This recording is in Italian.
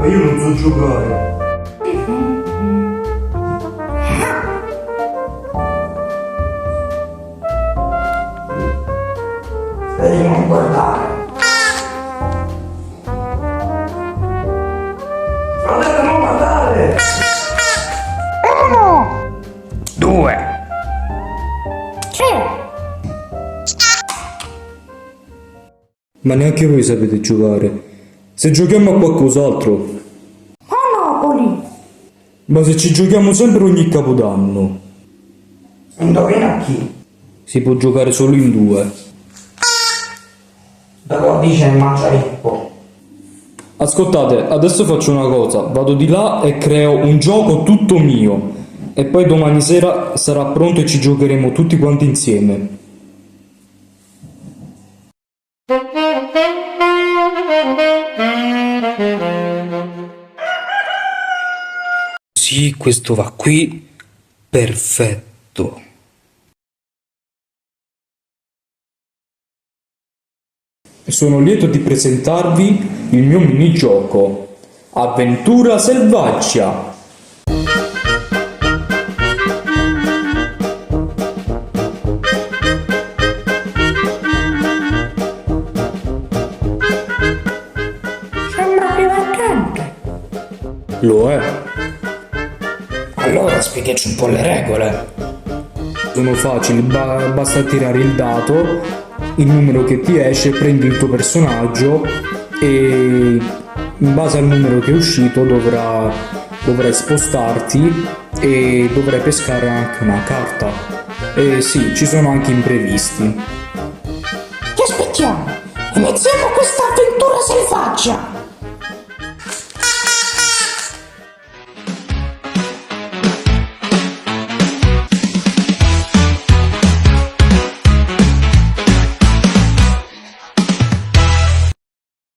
Ma io non so giocare. Devi non guardare. Fratello, non guardare! 1, 2. 3. Ma neanche voi sapete giocare. Se giochiamo a qualcos'altro. Monopoli. Ma se ci giochiamo sempre ogni capodanno. Indovina chi? Si può giocare solo in due. Da qua dice Mangiarippo. Ascoltate, adesso faccio una cosa. Vado di là e creo un gioco tutto mio. E poi domani sera sarà pronto e ci giocheremo tutti quanti insieme. Sì, questo va qui. Perfetto. Sono lieto di presentarvi il mio minigioco. Avventura selvaggia. Sembra divertente. Lo è. Allora spiegaci un po' le regole. Sono facili, basta tirare il dato, il numero che ti esce, prendi il tuo personaggio e in base al numero che è uscito dovrai spostarti e dovrai pescare anche una carta. E sì, ci sono anche imprevisti. Ti aspettiamo. Iniziamo questa avventura selvaggia.